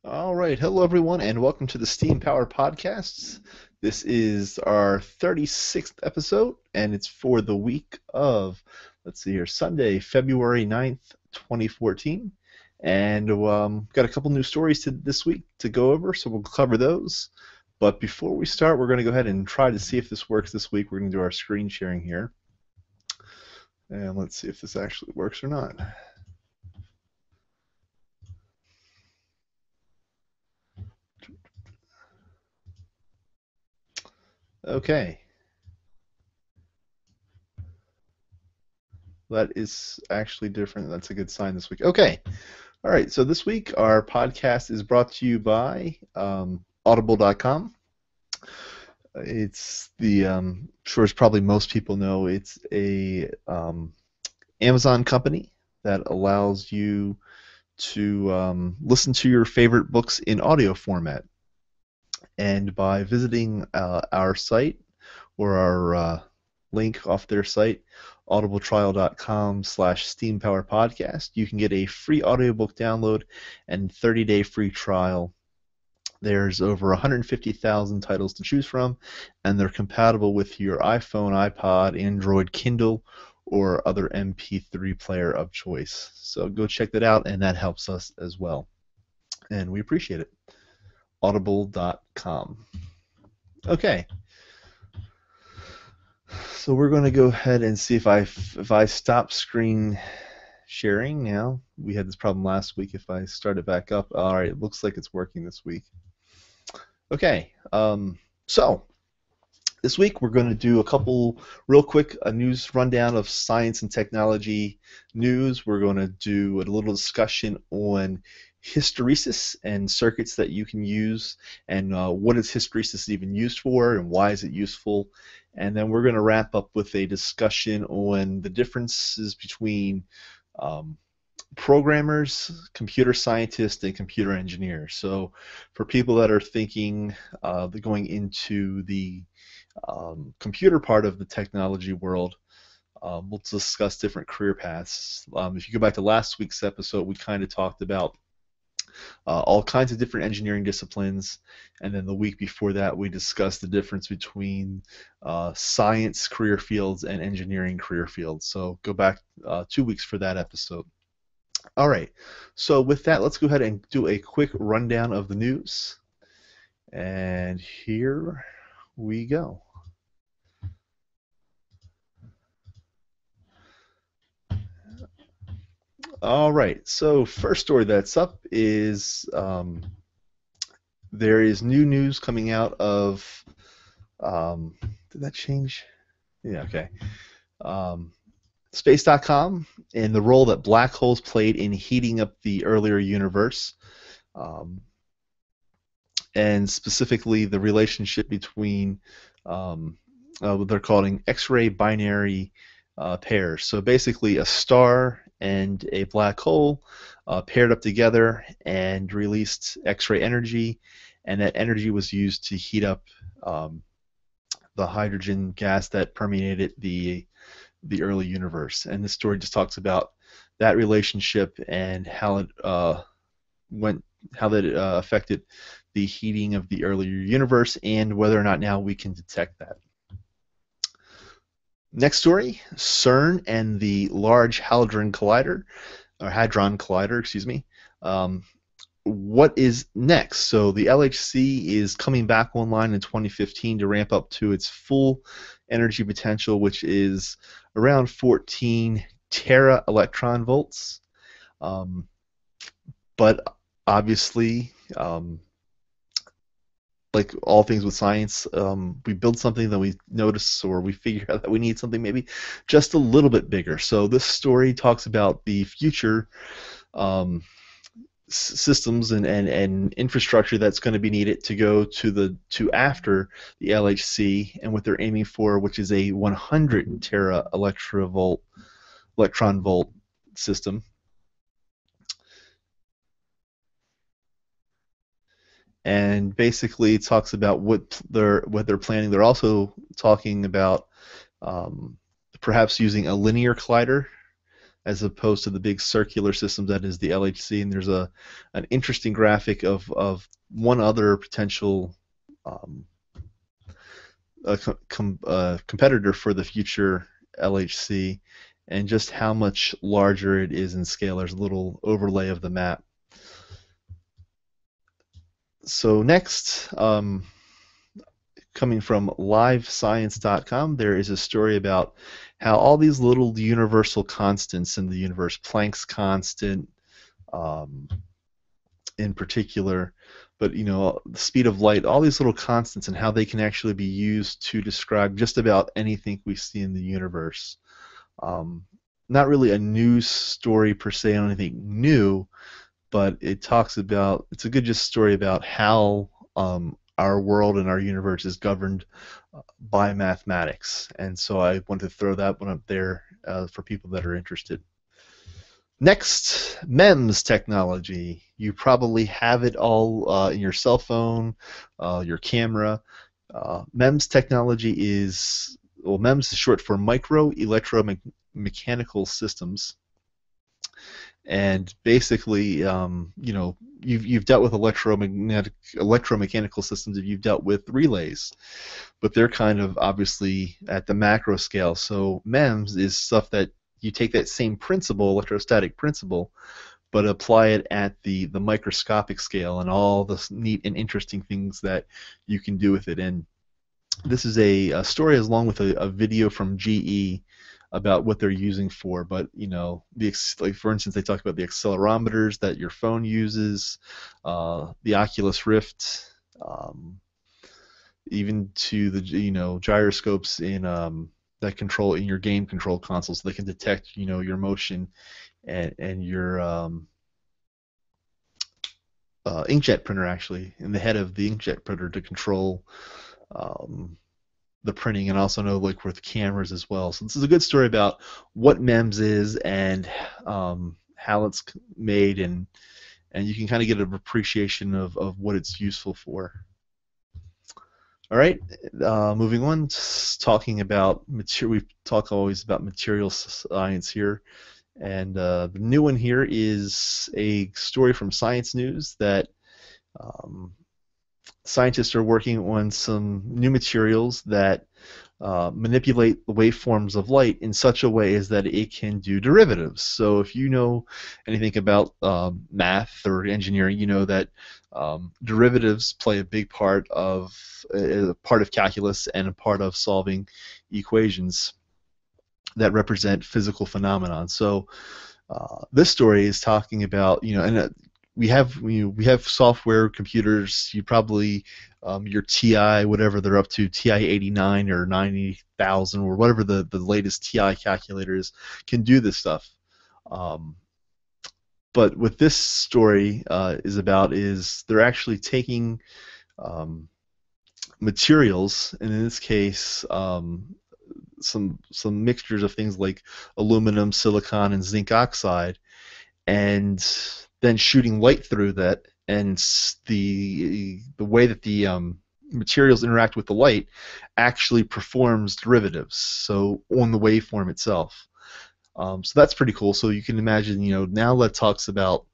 All right, hello everyone, and welcome to the Steam Power Podcasts. This is our 36th episode, and it's for the week of, let's see here, Sunday, February 9th, 2014. And got a couple new stories this week to go over, so we'll cover those. But before we start, we're going to go ahead and try to see if this works this week. We're going to do our screen sharing here, and let's see if this actually works or not. Okay. That is actually different. That's a good sign this week. Okay. All right. So this week, our podcast is brought to you by Audible.com. It's sure as probably most people know, it's a Amazon company that allows you to listen to your favorite books in audio format. And by visiting our site or our link off their site, audibletrial.com/steampowerpodcast, you can get a free audiobook download and 30-day free trial. There's over 150,000 titles to choose from, and they're compatible with your iPhone, iPod, Android, Kindle, or other MP3 player of choice. So go check that out, and that helps us as well. And we appreciate it. Audible.com. Okay. So we're going to go ahead and see if I stop screen sharing now. We had this problem last week. If I start it back up, all right, it looks like it's working this week. Okay, so this week we're going to do a couple real quick news rundown of science and technology news. We're going to do a little discussion on hysteresis and circuits that you can use, and what is hysteresis even used for, and why is it useful. And then we're going to wrap up with a discussion on the differences between programmers, computer scientists, and computer engineers. So for people that are thinking going into the computer part of the technology world, we'll discuss different career paths. If you go back to last week's episode, we kind of talked about all kinds of different engineering disciplines, and then the week before that we discussed the difference between science career fields and engineering career fields. So go back 2 weeks for that episode. All right, so with that, let's go ahead and do a quick rundown of the news. And here we go. All right, so first story that's up is there is new news coming out of, did that change? Yeah, okay. Space.com and the role that black holes played in heating up the earlier universe, and specifically the relationship between what they're calling X-ray binary pairs. So basically a star and a black hole paired up together and released X-ray energy, and that energy was used to heat up the hydrogen gas that permeated the early universe. And this story just talks about that relationship and how it affected the heating of the earlier universe, and whether or not now we can detect that. Next story: CERN and the Large Hadron Collider, excuse me. What is next? So the LHC is coming back online in 2015 to ramp up to its full energy potential, which is around 14 tera electron volts. But obviously, like all things with science, we build something, then we notice or we figure out that we need something maybe just a little bit bigger. So this story talks about the future systems and infrastructure that's going to be needed to go to after the LHC, and what they're aiming for, which is a 100 tera electron volt system. And basically it talks about what they're planning. They're also talking about perhaps using a linear collider as opposed to the big circular system that is the LHC. And there's an interesting graphic of one other potential um, competitor for the future LHC, and just how much larger it is in scale. There's a little overlay of the map. So next, coming from livescience.com, there is a story about how all these little universal constants in the universe, Planck's constant um, in particular, but the speed of light, all these little constants, and how they can actually be used to describe just about anything we see in the universe. Not really a news story per se on anything new, but it's a good just story about how our world and our universe is governed by mathematics. And so I wanted to throw that one up there for people that are interested. Next, MEMS technology. You probably have it all in your cell phone, your camera. MEMS technology MEMS is short for micro electromechanical systems. And basically, you've dealt with electromechanical systems if you've dealt with relays, but they're kind of obviously at the macro scale. So MEMS is stuff that you take that same principle, electrostatic principle, but apply it at the microscopic scale and all the neat and interesting things that you can do with it. And this is a story along with a video from GE about what they're using for. But like for instance, they talk about the accelerometers that your phone uses, the Oculus Rift, even to the gyroscopes in that control in your game control console, so they can detect your motion and your inkjet printer, actually in the head of the inkjet printer to control the printing, and also know like with cameras as well. So this is a good story about what MEMS is and how it's made, and you can kind of get an appreciation of what it's useful for. All right, moving on, talking about material. We talk always about material science here, and the new one here is a story from Science News that scientists are working on some new materials that manipulate the waveforms of light in such a way as that it can do derivatives. So if you know anything about math or engineering, you know that derivatives play a big part of calculus and a part of solving equations that represent physical phenomenon. So this story is talking about, and we have software computers. You probably your TI, whatever they're up to, TI 89 or 90,000 or whatever the latest TI calculator is, can do this stuff. But what this story is they're actually taking materials, and in this case some mixtures of things like aluminum, silicon, and zinc oxide, and then shooting light through that, and the way that the materials interact with the light actually performs derivatives, so on the waveform itself. So that's pretty cool. So you can imagine, now that talks about,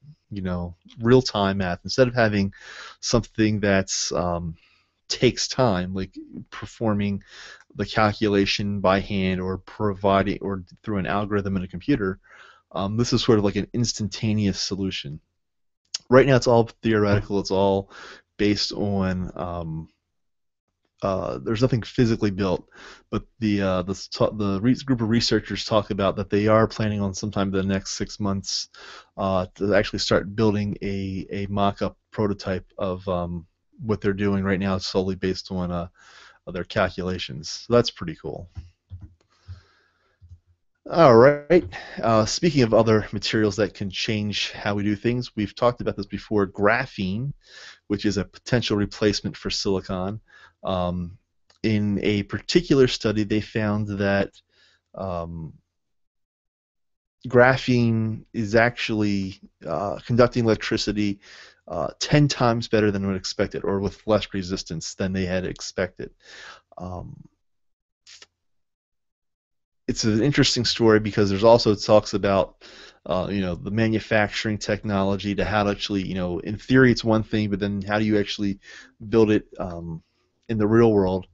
real-time math. Instead of having something that's takes time, like performing the calculation by hand or providing or through an algorithm in a computer, this is sort of like an instantaneous solution. Right now, it's all theoretical. It's all based on there's nothing physically built, but the group of researchers talk about that they are planning on sometime in the next 6 months to actually start building a mock-up prototype of what they're doing right now, solely based on their calculations. So that's pretty cool. All right. Speaking of other materials that can change how we do things, we've talked about this before. Graphene, which is a potential replacement for silicon. In a particular study, they found that graphene is actually conducting electricity 10 times better than expected, or with less resistance than they had expected. it's an interesting story because there's also talks about the manufacturing technology to how to actually, in theory it's one thing, but then how do you actually build it in the real world?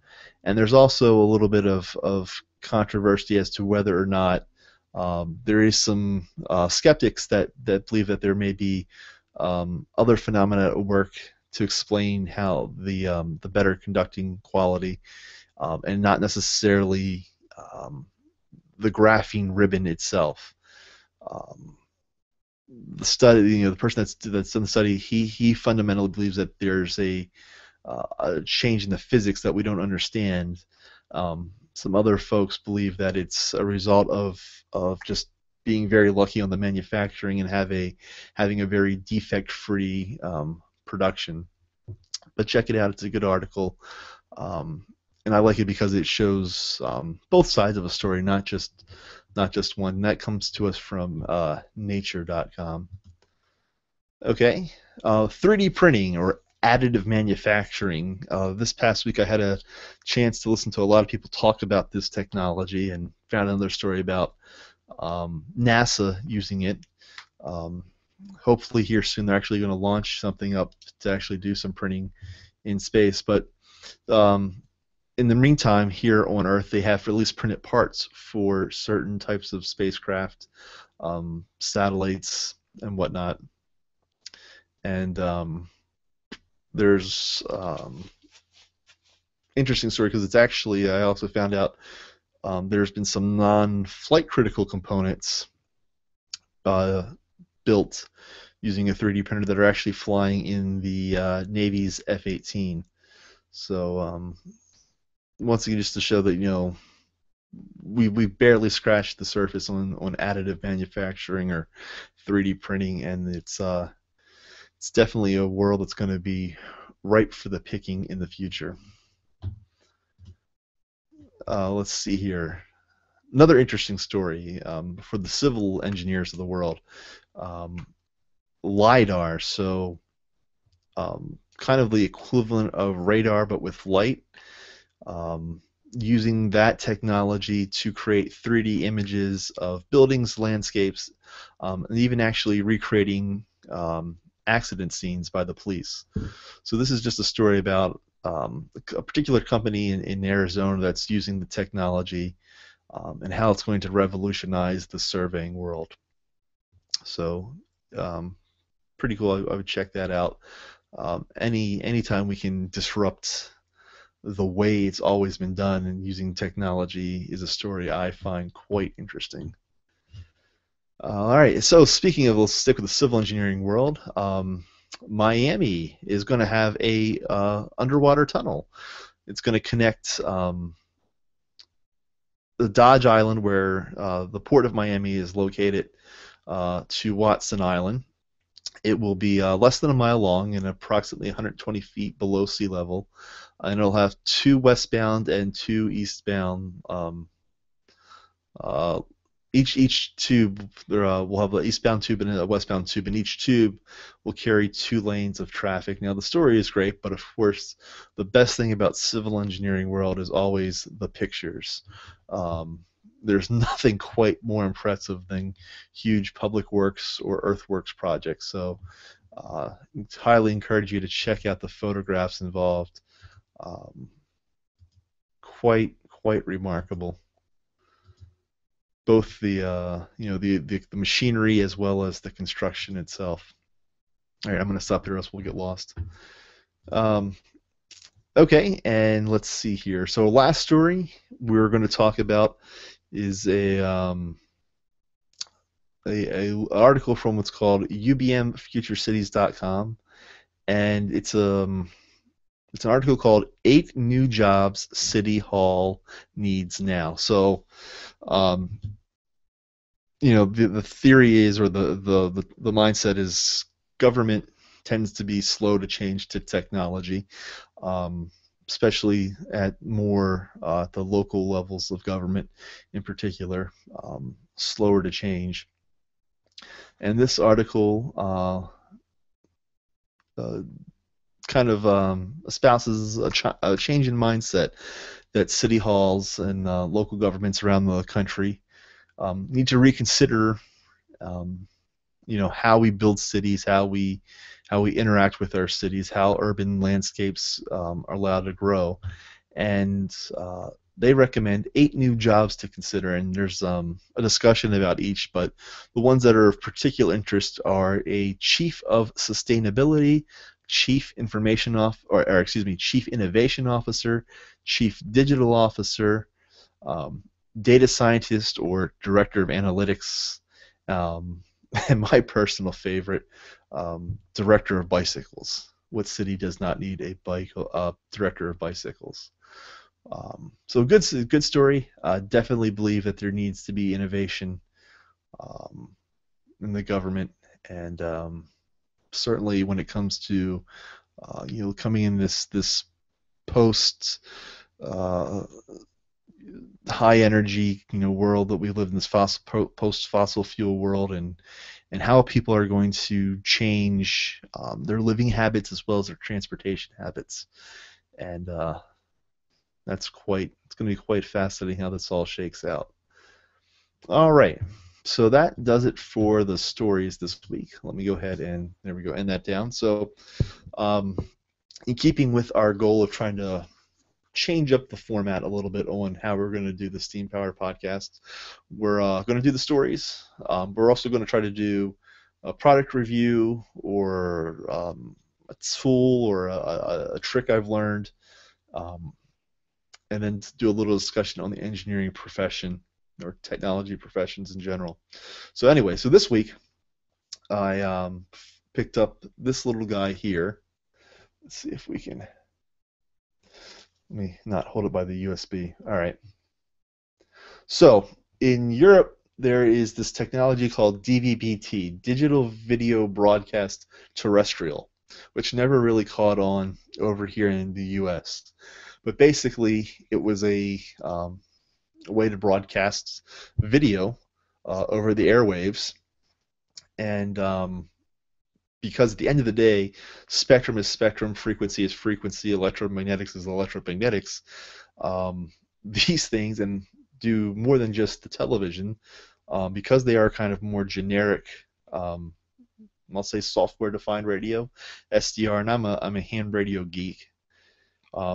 And there's also a little bit of controversy as to whether or not there is some skeptics that believe that there may be other phenomena at work to explain how the better conducting quality, and not necessarily um, the graphene ribbon itself. Um, the study, the person that's done the study, he fundamentally believes that there's a change in the physics that we don't understand. Some other folks believe that it's a result of just being very lucky on the manufacturing and having a very defect-free production. But check it out; it's a good article. And I like it because it shows both sides of a story, not just one. And that comes to us from Nature.com. Okay, 3D printing or additive manufacturing. This past week, I had a chance to listen to a lot of people talk about this technology and found another story about NASA using it. Um, Hopefully, here soon, they're actually going to launch something up to actually do some printing in space. But um, in the meantime, here on Earth, they have at least printed parts for certain types of spacecraft, satellites, and whatnot. And there's interesting story because it's actually, I also found out there's been some non-flight critical components uh, built using a 3D printer that are actually flying in the Navy's F-18. So once again, just to show that we barely scratched the surface on additive manufacturing or 3D printing, and it's definitely a world that's going to be ripe for the picking in the future. Let's see here. Another interesting story for the civil engineers of the world. Um, LiDAR, so kind of the equivalent of radar but with light. Um, Using that technology to create 3D images of buildings, landscapes, and even actually recreating accident scenes by the police. So this is just a story about a particular company in Arizona that's using the technology and how it's going to revolutionize the surveying world. So pretty cool. I would check that out. Anytime we can disrupt the way it's always been done and using technology is a story I find quite interesting. All right, so speaking of, let's stick with the civil engineering world. Miami is going to have a underwater tunnel. It's going to connect the Dodge Island, where the port of Miami is located, to Watson Island. It will be less than a mile long and approximately 120 feet below sea level, and it'll have two westbound and two eastbound. Uh, each tube will have an eastbound tube and a westbound tube, and each tube will carry two lanes of traffic. Now the story is great, but of course the best thing about civil engineering world is always the pictures. There's nothing quite more impressive than huge public works or earthworks projects. So highly encourage you to check out the photographs involved. Um, quite remarkable. Both the machinery as well as the construction itself. All right, I'm going to stop there, or else we'll get lost. Um, okay, and let's see here. So last story we're going to talk about is a article from what's called ubmfuturecities.com, and it's an article called 8 New Jobs City Hall Needs Now. So the theory is, or the mindset is, government tends to be slow to change to technology, especially at more the local levels of government in particular, slower to change. And this article kind of espouses a change in mindset that city halls and local governments around the country need to reconsider, um, how we build cities, how we interact with our cities, how urban landscapes are allowed to grow, and they recommend 8 new jobs to consider. And there's a discussion about each, but the ones that are of particular interest are a chief of sustainability, chief information or excuse me, chief innovation officer, chief digital officer, um, data scientist or director of analytics, um, and my personal favorite, director of bicycles. What city does not need a director of bicycles? So good story. Definitely believe that there needs to be innovation um, in the government, and certainly when it comes to coming in this post uh, high energy world that we live in, this post fossil fuel world, and how people are going to change their living habits as well as their transportation habits. And it's going to be quite fascinating how this all shakes out. All right. So that does it for the stories this week. Let me go ahead and there we go, end that down. So, um, in keeping with our goal of trying to change up the format a little bit on how we're going to do the Steam Power podcast, we're going to do the stories. We're also going to try to do a product review or a tool or a trick I've learned. Um, and then do a little discussion on the engineering profession or technology professions in general. So anyway, so this week I picked up this little guy here. Let's see if we can. Let me not hold it by the USB. All right. So in Europe, there is this technology called DVB-T, Digital Video Broadcast Terrestrial, which never really caught on over here in the US. But basically, it was a way to broadcast video over the airwaves. And because at the end of the day, spectrum is spectrum, frequency is frequency, electromagnetics is electromagnetics, these things and do more than just the television, because they are kind of more generic. I'll say software-defined radio, SDR, and I'm a ham radio geek.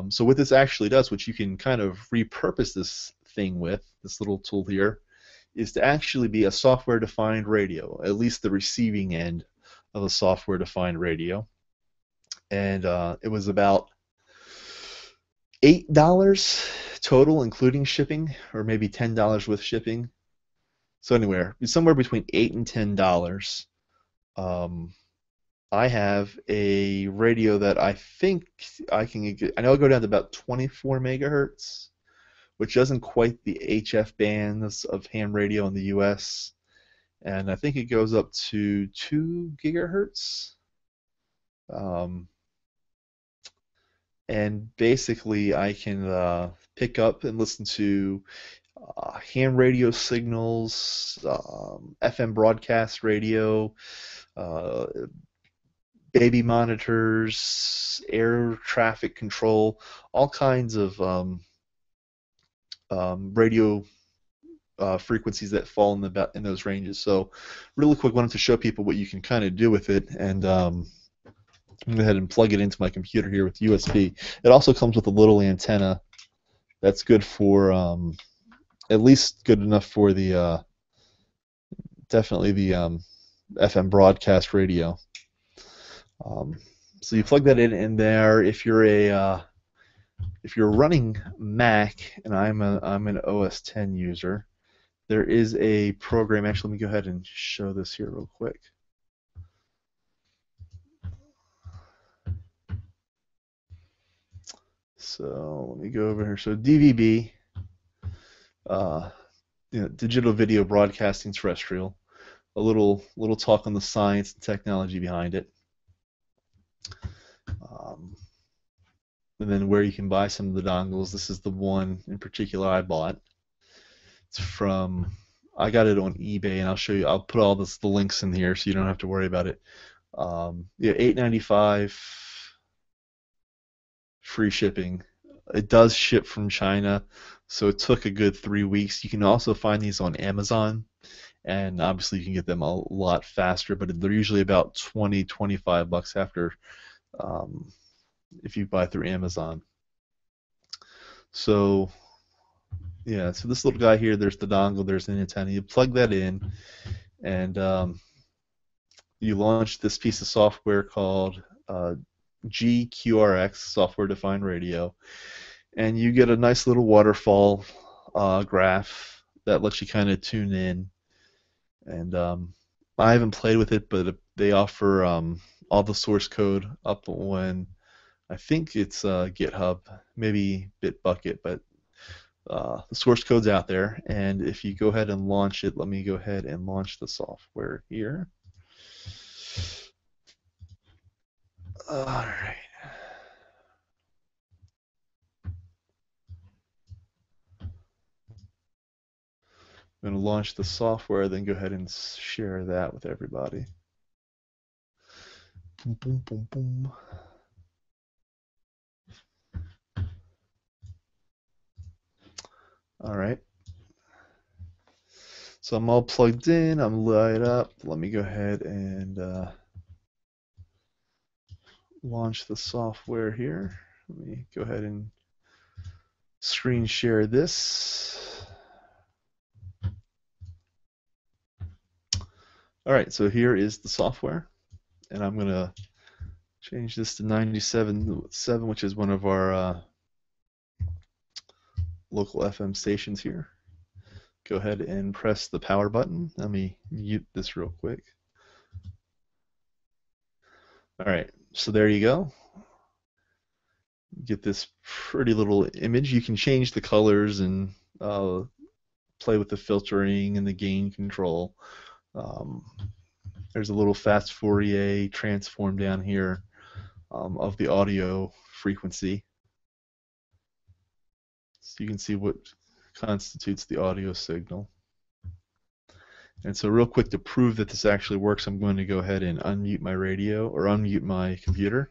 So what this actually does, which you can kind of repurpose this thing with, this little tool here, is to actually be a software-defined radio, at least the receiving end of a software-defined radio. And it was about $8 total, including shipping, or maybe $10 with shipping. So anywhere, somewhere between $8 and $10. I have a radio that I think I can get. I know I'll go down to about 24 megahertz, which isn't quite the HF bands of ham radio in the US. And I think it goes up to 2 gigahertz. And basically, I can pick up and listen to ham radio signals, FM broadcast radio, uh, baby monitors, air traffic control, all kinds of radio frequencies that fall in those ranges. So, really quick, wanted to show people what you can kind of do with it, and I'm going to go ahead and plug it into my computer here with USB. It also comes with a little antenna that's good for, at least good enough for the, definitely the FM broadcast radio. So you plug that in there. If you're running Mac, and I'm an OS 10 user, there is a program. Actually, let me go ahead and show this here real quick. So let me go over here. So DVB, digital video broadcasting terrestrial. A little talk on the science and technology behind it. And then where you can buy some of the dongles. This is the one in particular I bought. It's I got it on eBay, and I'll show you. I'll put all the links in here so you don't have to worry about it. $8.95 free shipping. It does ship from China, so it took a good 3 weeks. You can also find these on Amazon, and obviously you can get them a lot faster, but they're usually about 20, 25 bucks after um, if you buy through Amazon. So yeah, so this little guy here, there's the dongle, there's the antenna. You plug that in, and you launch this piece of software called GQRX, Software Defined Radio, and you get a nice little waterfall graph that lets you kind of tune in. And I haven't played with it, but they offer all the source code up when I think it's GitHub, maybe Bitbucket, but the source code's out there. And if you go ahead and launch it, let me go ahead and launch the software here. All right. I'm going to launch the software, then go ahead and share that with everybody. Boom, boom, boom, boom. All right. So I'm all plugged in. I'm light up. Let me go ahead and launch the software here. Let me go ahead and screen share this. All right, so here is the software, and I'm going to change this to 97.7, which is one of our local FM stations here. Go ahead and press the power button. Let me mute this real quick. All right, so there you go. Get this pretty little image. You can change the colors and play with the filtering and the gain control. There's a little fast Fourier transform down here of the audio frequency. So you can see what constitutes the audio signal. And so real quick, to prove that this actually works, I'm going to go ahead and unmute my radio, or unmute my computer.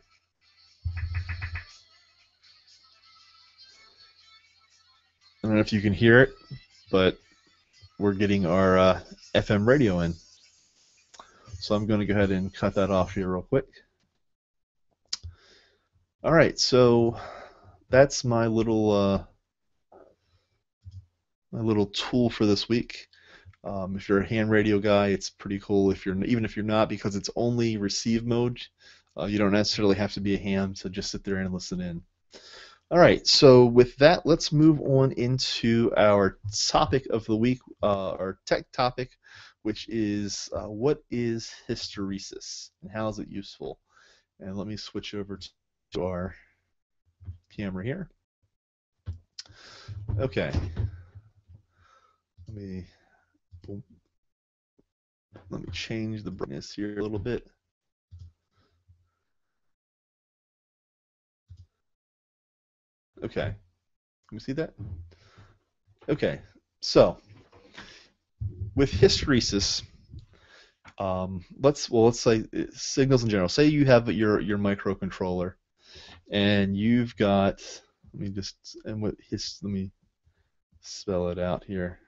I don't know if you can hear it, but we're getting our FM radio in. So I'm going to go ahead and cut that off here real quick. All right, so that's my little tool for this week. If you're a hand radio guy, it's pretty cool. Even if you're not, because it's only receive mode, you don't necessarily have to be a ham to just sit there and listen in. All right, so with that, let's move on into our topic of the week, our tech topic, which is what is hysteresis and how is it useful? And let me switch over to our camera here. Okay. Let me change the brightness here a little bit. Okay. Can we see that? Okay. So with hysteresis, let's say signals in general. Say you have your microcontroller, and you've got. Let me spell it out here.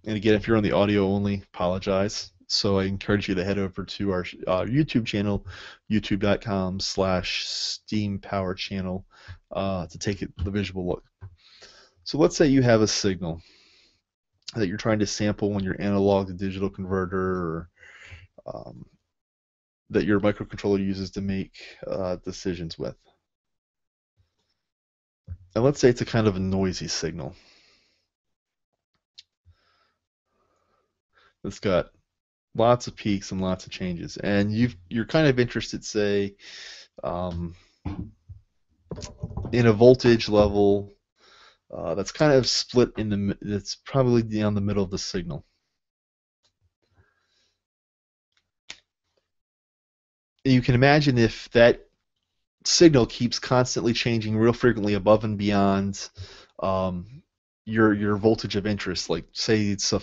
And again, if you're on the audio only, apologize. So I encourage you to head over to our YouTube channel, youtube.com/STEAM Power Channel, to take the visual look. So let's say you have a signal that you're trying to sample on your analog to digital converter, or that your microcontroller uses to make decisions with. And let's say it's a kind of a noisy signal. It's got lots of peaks and lots of changes, and you're kind of interested, say, in a voltage level that's kind of split that's probably down the middle of the signal. You can imagine if that signal keeps constantly changing real frequently above and beyond your voltage of interest. Like say it's a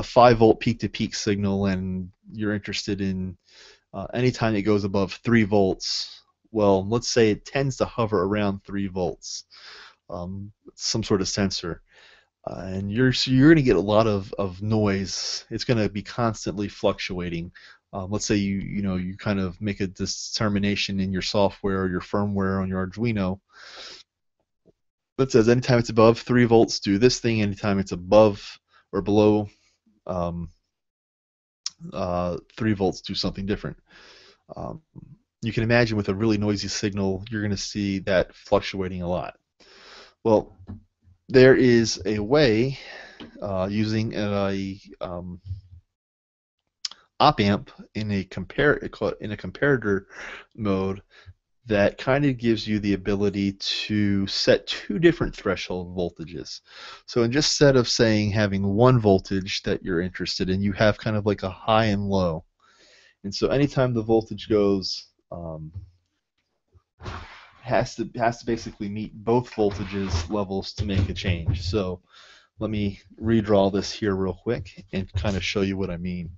5 volt peak to peak signal, and you're interested in anytime it goes above 3 volts. Well, let's say it tends to hover around 3 volts. Some sort of sensor. And you're going to get a lot of noise. It's going to be constantly fluctuating. Let's say you kind of make a determination in your software or your firmware on your Arduino that says anytime it's above 3 volts, do this thing. Anytime it's above or below 3 volts, do something different. You can imagine with a really noisy signal, you're going to see that fluctuating a lot. Well, there is a way using a op amp in a comparator mode that kind of gives you the ability to set 2 different threshold voltages. So instead of saying having 1 voltage that you're interested in, you have kind of like a high and low. And so anytime the voltage goes, has to basically meet both voltages levels to make a change. So let me redraw this here real quick and kind of show you what I mean.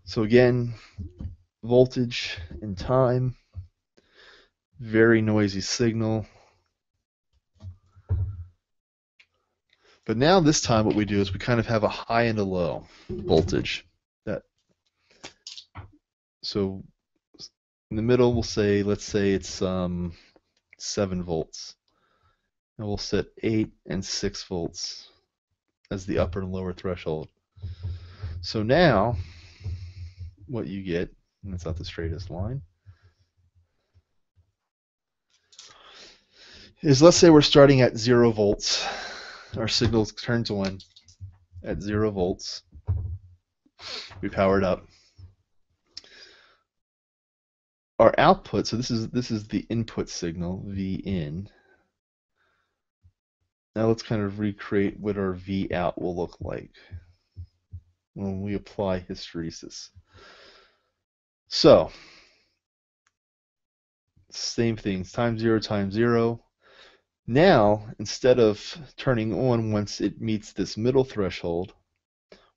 So again, voltage and time, very noisy signal. But now this time what we do is we kind of have a high and a low voltage. So in the middle we'll say, let's say it's 7 volts. And we'll set 8 and 6 volts as the upper and lower threshold. So now what you get, and it's not the straightest line, is let's say we're starting at 0 volts. Our signal turns on at 0 volts. We power it up. Our output, so this is the input signal, V in. Now let's kind of recreate what our V out will look like when we apply hysteresis. So, same thing, times 0 times 0. Now, instead of turning on once it meets this middle threshold,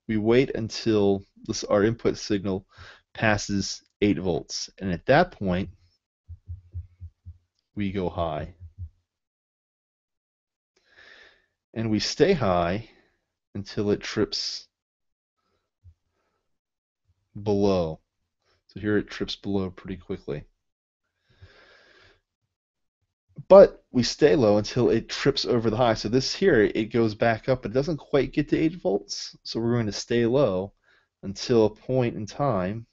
we wait until our input signal passes 8 volts. And at that point, we go high. And we stay high until it trips below. So here it trips below pretty quickly. But we stay low until it trips over the high. So this here, it goes back up, but it doesn't quite get to 8 volts. So we're going to stay low until a point in time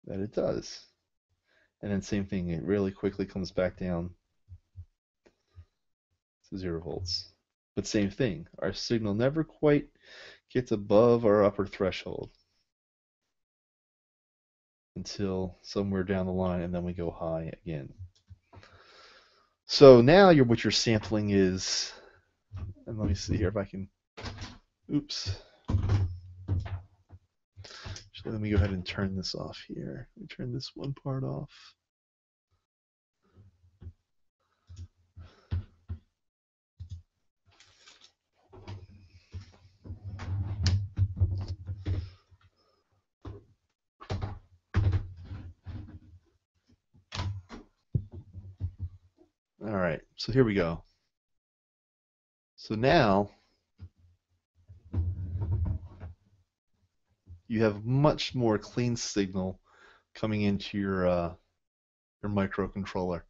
that it does. And then same thing, it really quickly comes back down to 0 volts. But same thing, our signal never quite gets above our upper threshold until somewhere down the line, and then we go high again. So now what you're sampling is, and let me see here if I can, oops. Actually, let me go ahead and turn this off here. Let me turn this one part off. All right, so here we go. So now you have much more clean signal coming into your microcontroller,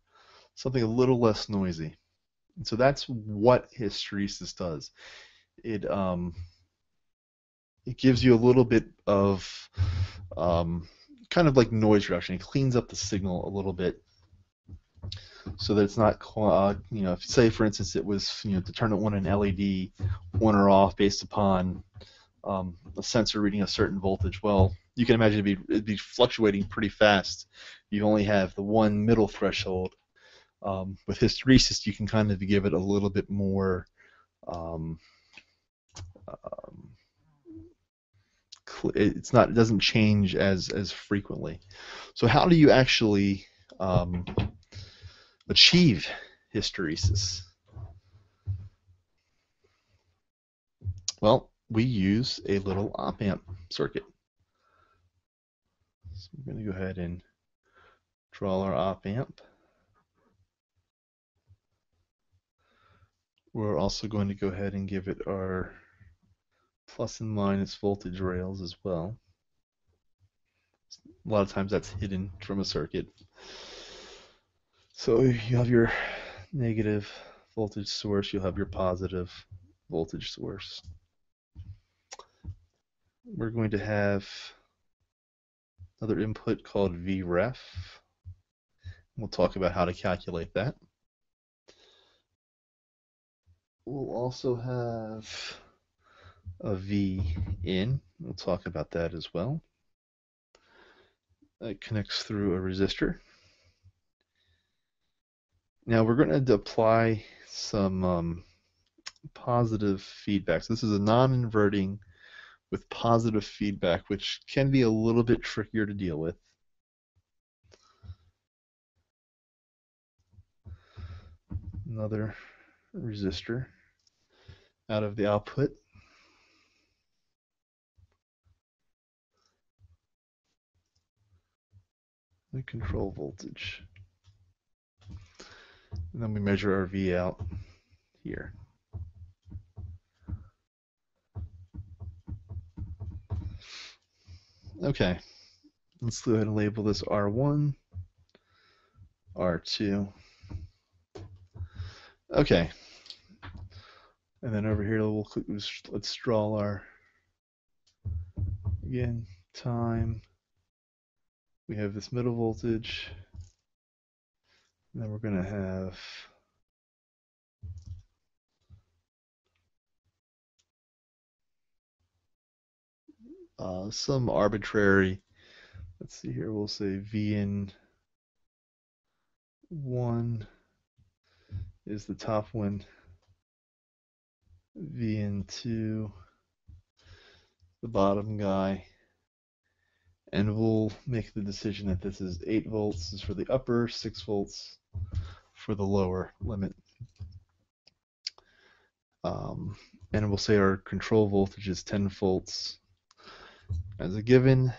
something a little less noisy. And so that's what hysteresis does. It gives you a little bit of kind of like noise reduction. It cleans up the signal a little bit, so that it's not, if say for instance it was, to turn on an LED on or off based upon a sensor reading a certain voltage. Well, you can imagine it'd be fluctuating pretty fast. You only have the one middle threshold. With hysteresis, you can kind of give it a little bit more. It doesn't change as frequently. So how do you actually achieve hysteresis? Well, we use a little op-amp circuit. So we're going to go ahead and draw our op-amp. We're also going to go ahead and give it our plus and minus voltage rails as well. A lot of times that's hidden from a circuit. So you have your negative voltage source, you'll have your positive voltage source. We're going to have another input called Vref. We'll talk about how to calculate that. We'll also have a V in. We'll talk about that as well. It connects through a resistor. Now we're going to apply some positive feedback. So this is a non-inverting with positive feedback, which can be a little bit trickier to deal with. Another resistor out of the output. The control voltage. And then we measure our V out here. Okay, let's go ahead and label this R1, R2. Okay, and then over here let's draw our, again, time. We have this middle voltage, and then we're going to have some arbitrary, let's see here, we'll say Vn1 is the top one, Vn2 the bottom guy, and we'll make the decision that this is 8 volts is for the upper, 6 volts for the lower limit. And we'll say our control voltage is 10 volts as a given,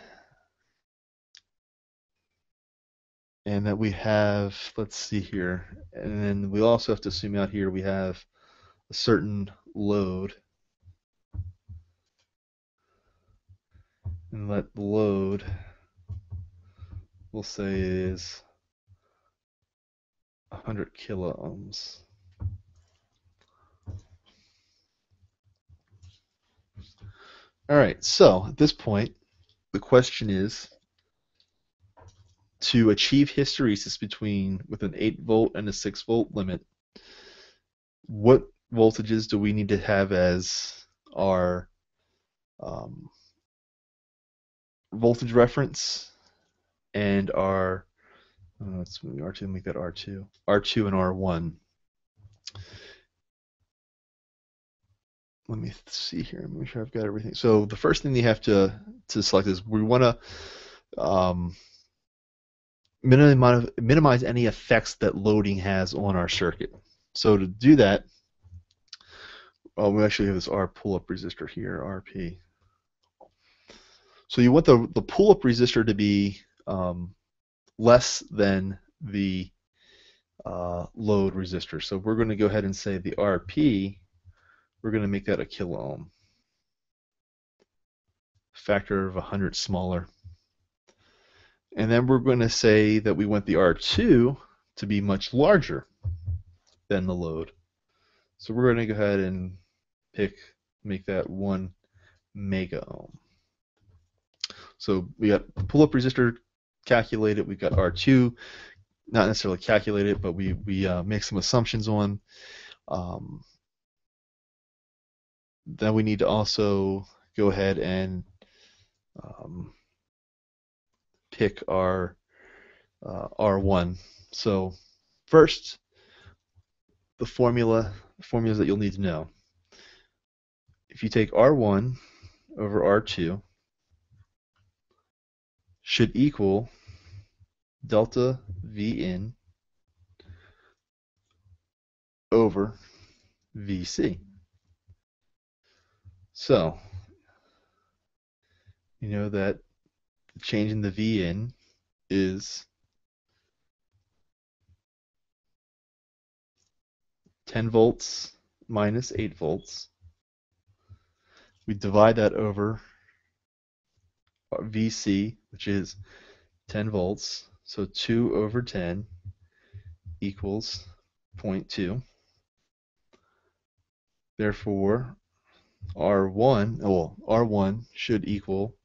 and that we have, let's see here, and then we also have to assume out here we have a certain load, and that load we'll say is 100 kilo ohms. All right, so at this point, the question is, to achieve hysteresis with an 8 volt and a 6 volt limit, what voltages do we need to have as our voltage reference and our, let's move R2 and make that R2, R2 and R1. Let me see here, make sure I've got everything. So the first thing you have to select is we want to minimize any effects that loading has on our circuit. So to do that, we actually have this R pull-up resistor here, RP. So you want the pull-up resistor to be less than the load resistor. So we're going to go ahead and say the RP, we're going to make that a kilo ohm. Factor of 100 smaller. And then we're going to say that we want the R2 to be much larger than the load. So we're going to go ahead and make that 1 mega ohm. So we got pull-up resistor calculated, we've got R2 not necessarily calculated, but we make some assumptions on. Then we need to also go ahead and pick our R1. So first, the formulas that you'll need to know. If you take R1 over R2, should equal delta V in over VC. So you know that the change in the V in is 10 volts minus 8 volts. We divide that over VC, which is 10 volts. So 2 over 10 equals 0.2. Therefore, R1 should equal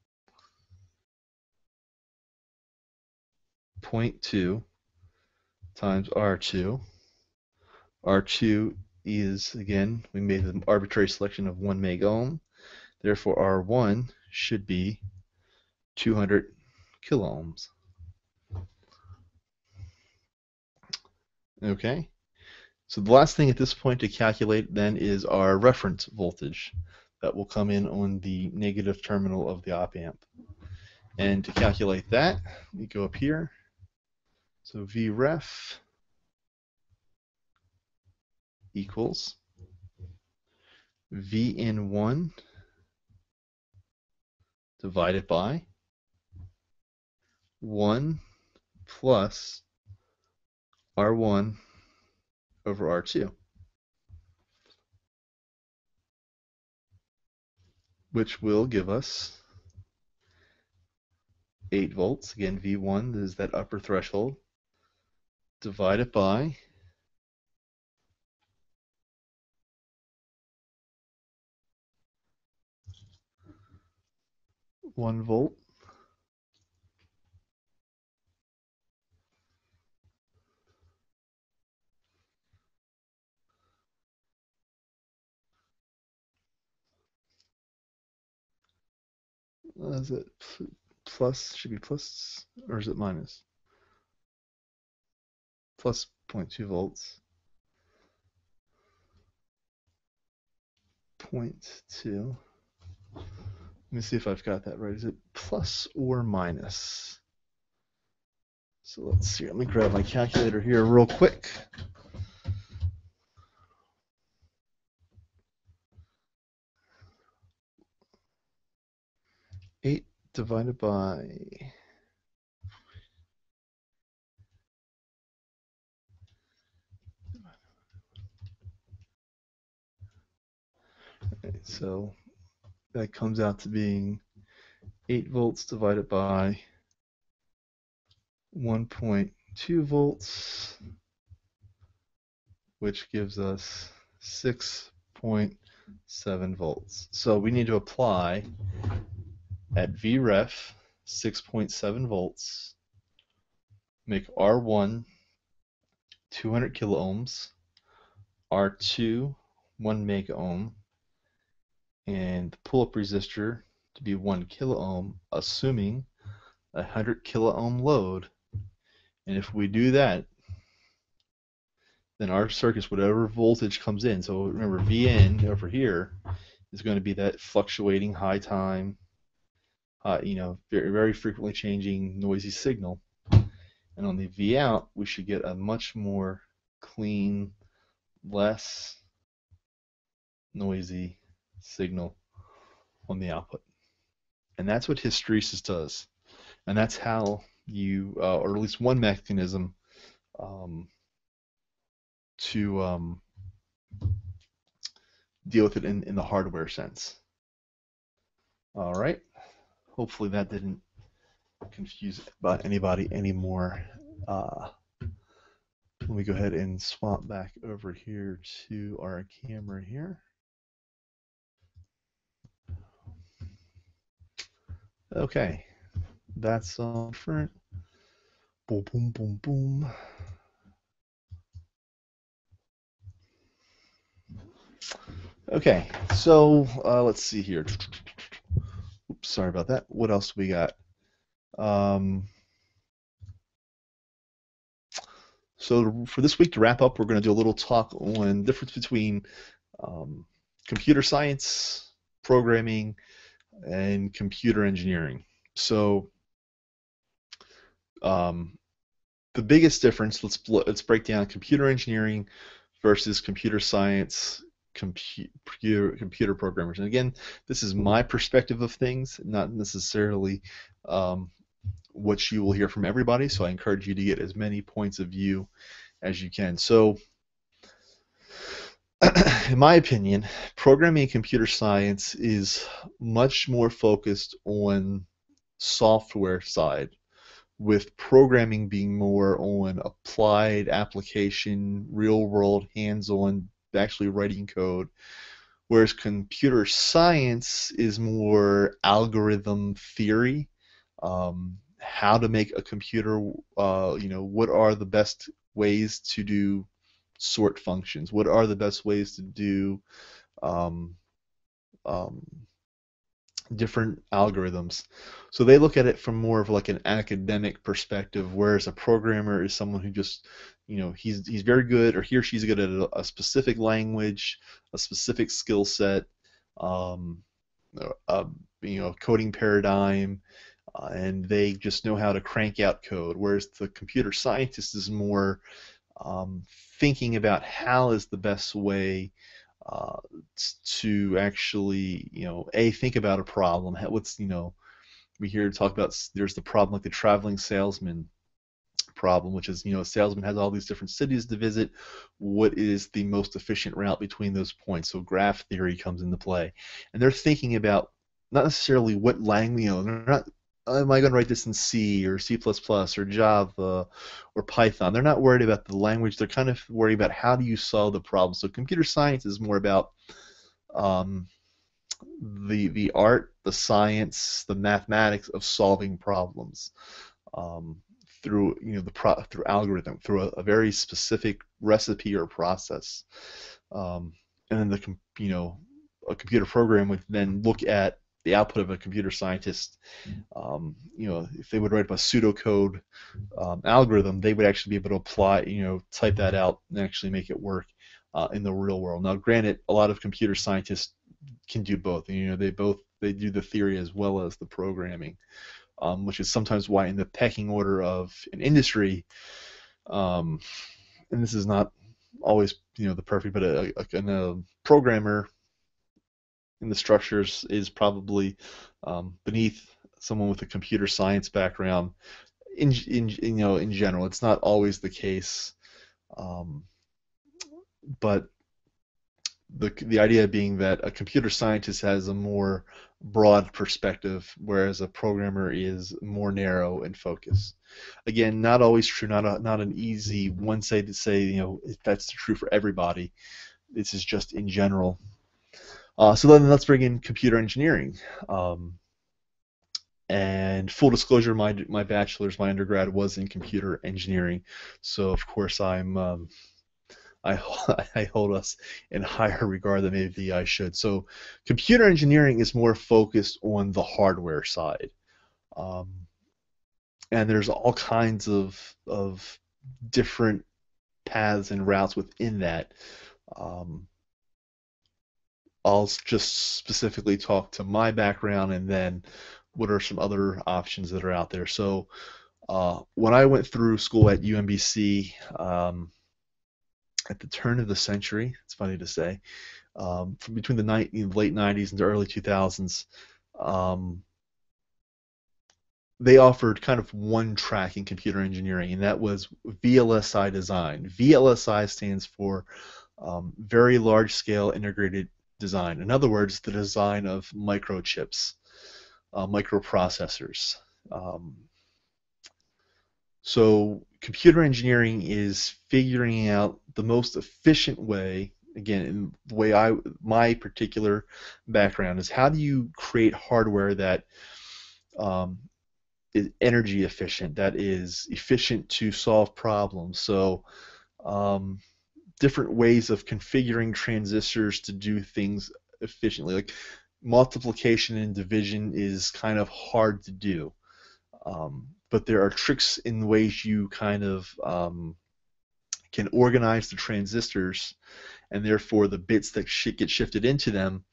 0.2 times R2. R2 is, again, we made an arbitrary selection of 1 meg ohm. Therefore, R1 should be 200 kiloohms. Okay, so the last thing at this point to calculate then is our reference voltage that will come in on the negative terminal of the op amp. And to calculate that, we go up here. So Vref equals Vn1 divided by 1 plus R1 over R2, which will give us 8 volts. Again, V1 is that upper threshold, divided by 1 volt is it plus, should be plus, or is it minus? Plus 0.2 volts. 0.2. Let me see if I've got that right. Is it plus or minus? So let's see. Let me grab my calculator here real quick. 8 divided by 8. So that comes out to being 8 volts divided by 1.2 volts, which gives us 6.7 volts. So we need to apply at Vref 6.7 volts, make R1 200 kiloohms, R2 1 mega ohm, and the pull-up resistor to be 1 kilo ohm, assuming a 100 kilo ohm load. And if we do that, then our circuits, whatever voltage comes in, so remember Vn over here is going to be that fluctuating high time, very, very frequently changing noisy signal. And on the V out, we should get a much more clean, less noisy signal on the output. And that's what hysteresis does. And that's how you, or at least one mechanism to deal with it in the hardware sense. All right. Hopefully that didn't confuse anybody anymore. Let me go ahead and swap back over here to our camera here. Okay, that's all different. Boom, boom, boom, boom. Okay, so let's see here. Oops, sorry about that. What else we got? So for this week, to wrap up, we're going to do a little talk on the difference between computer science, programming, and computer engineering. So the biggest difference, let's break down computer engineering versus computer science computer programmers. And again, this is my perspective of things, not necessarily um, what you will hear from everybody. So I encourage you to get as many points of view as you can. So, in my opinion, programming and computer science is much more focused on software side, with programming being more on applied application, real world, hands on, actually writing code. Whereas computer science is more algorithm theory, how to make a computer, what are the best ways to do sort functions? What are the best ways to do um, um, different algorithms? So they look at it from more of like an academic perspective, whereas a programmer is someone who just, he's very good, or he or she's good at a specific language, a specific skill set, um, a coding paradigm, and they just know how to crank out code. Whereas the computer scientist is more thinking about how is the best way uh, to actually, think about a problem. What's, we hear talk about, there's the problem like the traveling salesman problem, which is, a salesman has all these different cities to visit. What is the most efficient route between those points? So graph theory comes into play. And they're thinking about not necessarily what language, they're not, am I going to write this in C or C++ or Java or Python? They're not worried about the language. They're kind of worried about how do you solve the problem. So computer science is more about um, the art, the science, the mathematics of solving problems um, through through algorithm, through a very specific recipe or process. And then a computer program would then look at the output of a computer scientist. If they would write a pseudocode algorithm, they would actually be able to apply, type that out and actually make it work in the real world. Now, granted, a lot of computer scientists can do both. They do the theory as well as the programming, which is sometimes why in the pecking order of an industry, um, and this is not always the perfect, but a programmer in the structures is probably beneath someone with a computer science background. In general, it's not always the case, um, but the idea being that a computer scientist has a more broad perspective, whereas a programmer is more narrow and focused. Again, not always true, not an easy one say to say, if that's true for everybody. This is just in general. So then let's bring in computer engineering. And full disclosure, my bachelor's, my undergrad was in computer engineering. So of course I, I hold us in higher regard than maybe I should. So computer engineering is more focused on the hardware side. Um, and there's all kinds of different paths and routes within that. Um, I'll just specifically talk to my background and then what are some other options that are out there. So when I went through school at UMBC at the turn of the century, it's funny to say, from between the late 90s and the early 2000s, um, they offered kind of one track in computer engineering, and that was VLSI design. VLSI stands for Very Large Scale Integrated Design. In other words, the design of microchips, microprocessors. Um, so computer engineering is figuring out the most efficient way. Again, in the way my particular background is, how do you create hardware that um, is energy efficient, that is efficient to solve problems. So um, different ways of configuring transistors to do things efficiently. Like multiplication and division is kind of hard to do. But there are tricks in ways you kind of can organize the transistors, and therefore the bits that get shifted into them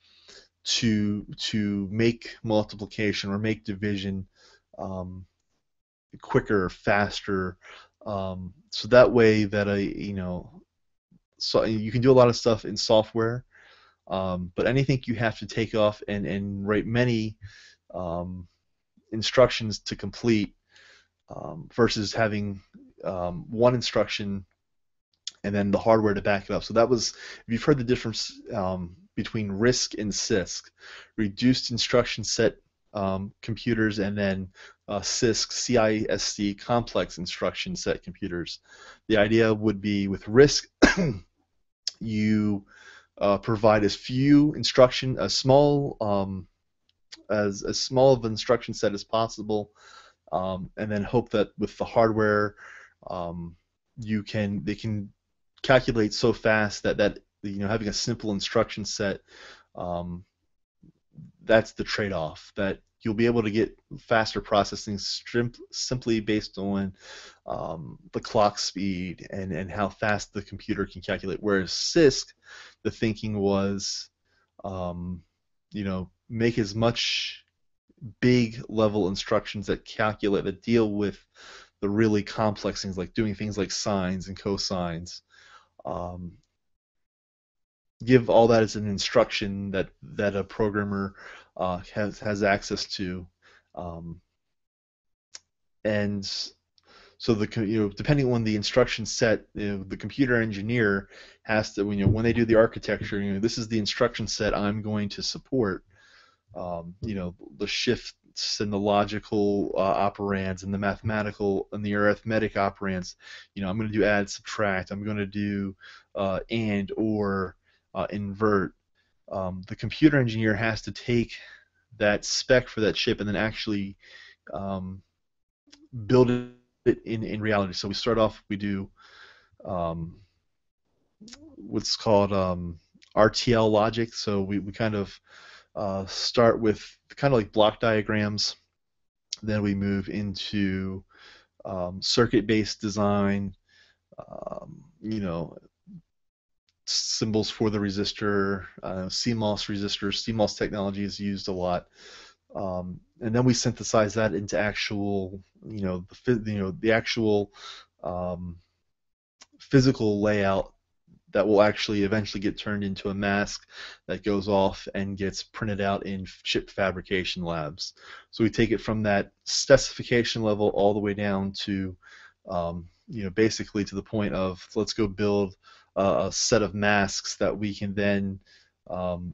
to make multiplication or make division um, quicker, faster, so that way that so you can do a lot of stuff in software, but anything you have to take off and write many um, instructions to complete versus having one instruction and then the hardware to back it up. So that was, if you've heard the difference between RISC and CISC, reduced instruction set computers, and then CISC, complex instruction set computers. The idea would be with RISC, you provide as few instruction, as small of an instruction set as possible, and then hope that with the hardware, um, they can calculate so fast that having a simple instruction set, um, that's the trade-off. That you'll be able to get faster processing simply based on the clock speed and how fast the computer can calculate. Whereas CISC, the thinking was, um, make as much big level instructions that deal with the really complex things, like doing things like sines and cosines. Um, Give all that as an instruction that a programmer has access to, um, and so depending on the instruction set, the computer engineer has to, when they do the architecture, this is the instruction set I'm going to support. The shifts and the logical operands and the mathematical and the arithmetic operands. I'm going to do add, subtract. I'm going to do and, or, invert. The computer engineer has to take that spec for that chip and then actually um, build it in reality. So we start off, we do um, what's called RTL logic. So we kind of start with kind of like block diagrams. Then we move into circuit-based design, you know, symbols for the resistor, CMOS resistors. CMOS technology is used a lot. And then we synthesize that into actual, the actual um, physical layout that will actually eventually get turned into a mask that goes off and gets printed out in chip fabrication labs. So we take it from that specification level all the way down to, basically to the point of, let's go build a set of masks that we can then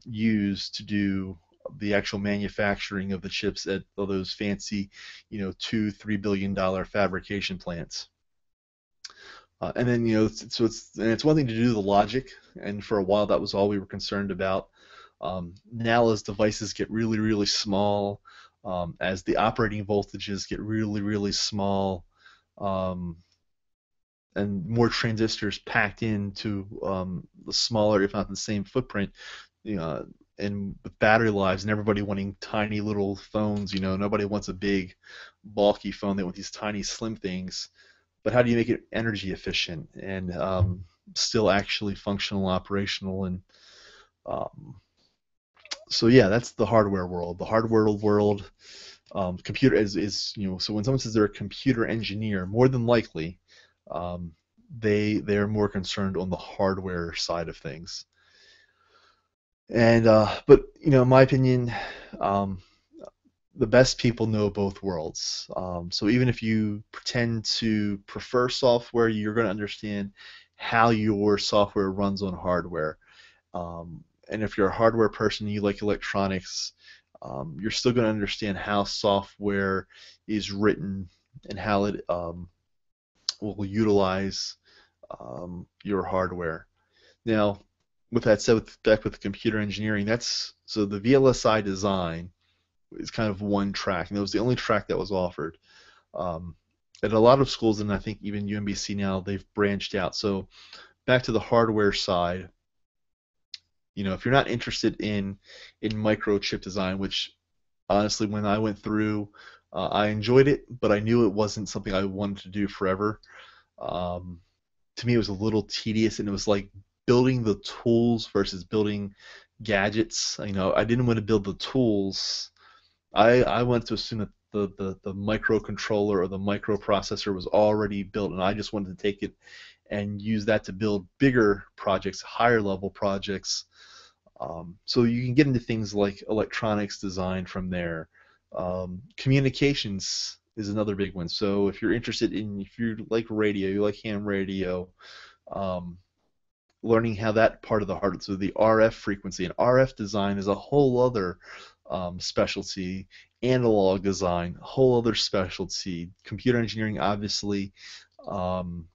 use to do the actual manufacturing of the chips at those fancy, $2-3 billion fabrication plants. And then it's one thing to do the logic, and for a while that was all we were concerned about. Now as devices get really, really small, as the operating voltages get really, really small, um, and more transistors packed into the smaller, if not the same footprint, and with battery lives and everybody wanting tiny little phones, nobody wants a big, bulky phone. They want these tiny, slim things. But how do you make it energy efficient and still actually functional, operational, and so yeah, that's the hardware world. The hardware world, computer so when someone says they're a computer engineer, more than likely, they're more concerned on the hardware side of things. And but in my opinion, the best people know both worlds. So even if you pretend to prefer software, you're going to understand how your software runs on hardware. And if you're a hardware person, you like electronics, you're still going to understand how software is written and how it will utilize your hardware. Now, with that said, back with computer engineering, so the VLSI design is kind of one track, and it was the only track that was offered. At a lot of schools, and I think even UMBC now, they've branched out. So back to the hardware side, if you're not interested in microchip design, which honestly, when I went through, I enjoyed it, but I knew it wasn't something I wanted to do forever. To me, it was a little tedious, and it was like building the tools versus building gadgets. I didn't want to build the tools. I wanted to assume that the microcontroller or the microprocessor was already built, and I just wanted to take it and use that to build bigger projects, higher level projects. So you can get into things like electronics design from there. Communications is another big one. So if you like radio, you like ham radio, um, learning how that part of the hardware, so the RF frequency and RF design is a whole other specialty. Analog design, a whole other specialty. Computer engineering, obviously, um,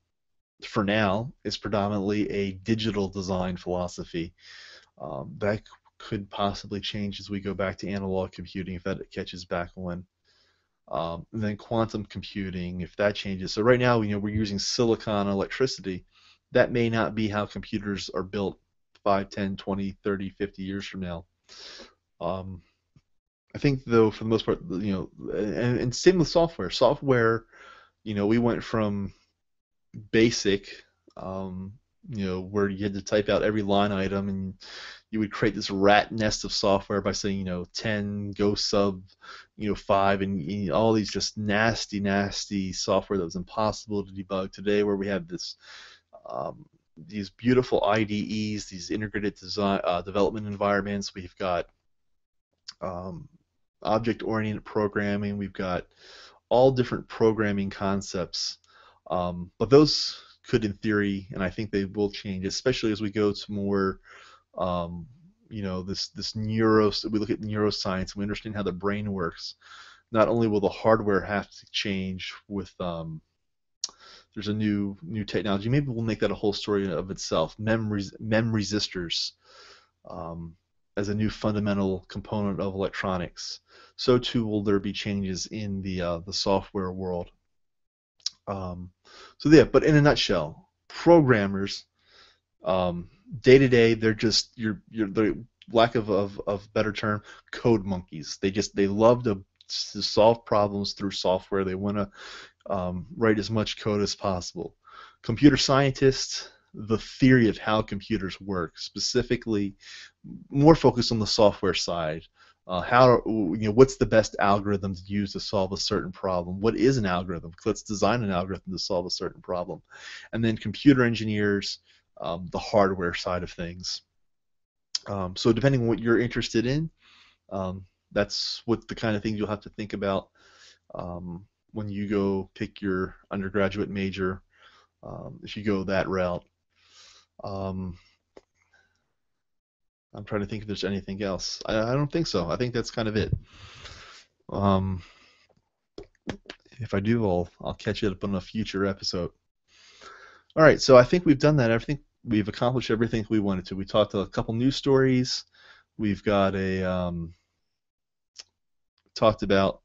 for now, is predominantly a digital design philosophy. That could possibly change as we go back to analog computing if that catches back on. And then quantum computing, if that changes. So right now, we're using silicon electricity. That may not be how computers are built 5, 10, 20, 30, 50 years from now. Um, I think, though, for the most part, and same with software. Software, we went from basic, where you had to type out every line item, and you would create this rat nest of software by saying, 10, go sub, 5, and all these just nasty, nasty software that was impossible to debug. Today, where we have these beautiful IDEs, these integrated design development environments, we've got object-oriented programming, we've got all different programming concepts, but those could, in theory, and I think they will change, especially as we go to more, this we look at neuroscience and we understand how the brain works. Not only will the hardware have to change with, there's a new technology. Maybe we'll make that a whole story of itself. MEM resistors, as a new fundamental component of electronics. So too will there be changes in the software world. But in a nutshell, programmers, day to day, they're just the lack of better term, code monkeys. They love to solve problems through software. They want to write as much code as possible. Computer scientists, the theory of how computers work, specifically more focused on the software side. What's the best algorithm to use to solve a certain problem? What is an algorithm? Let's design an algorithm to solve a certain problem. And then computer engineers, the hardware side of things. So depending on what you're interested in, that's what the kind of things you'll have to think about when you go pick your undergraduate major, if you go that route. I'm trying to think if there's anything else. I don't think so. I think that's kind of it. Um, if I do, I'll catch it up on a future episode. All right, so I think we've done that. I think we've accomplished everything we wanted to. We talked a couple news stories. We've got talked about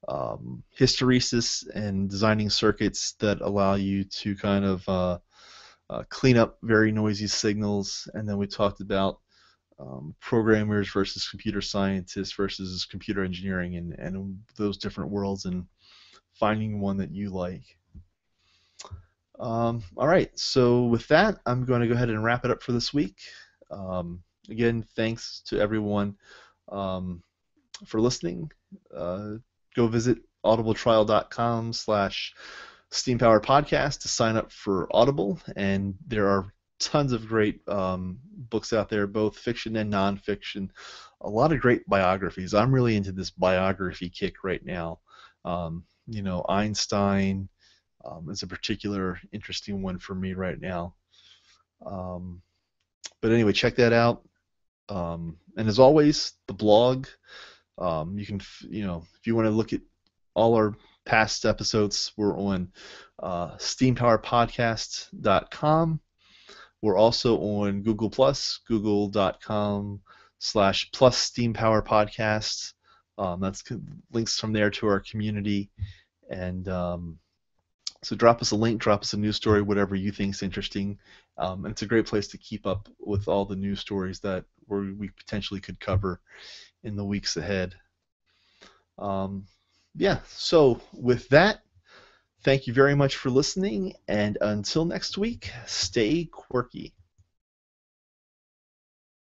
hysteresis and designing circuits that allow you to kind of clean up very noisy signals, and then we talked about programmers versus computer scientists versus computer engineering, and those different worlds, and finding one that you like. All right, so with that, I'm going to go ahead and wrap it up for this week. Again, thanks to everyone for listening. Go visit audibletrial.com/STEAM Power Podcast to sign up for Audible, and there are tons of great books out there, both fiction and nonfiction. A lot of great biographies. I'm really into this biography kick right now. Einstein is a particular interesting one for me right now. But anyway, check that out. And as always, the blog. You can, if you want to look at all our past episodes, we're on steampowerpodcast.com. We're also on Google+, google.com/plus Steam Power Podcast. That's links from there to our community. And so drop us a link, drop us a news story, whatever you think is interesting. And it's a great place to keep up with all the news stories that we potentially could cover in the weeks ahead. So with that, thank you very much for listening, and until next week, stay quirky.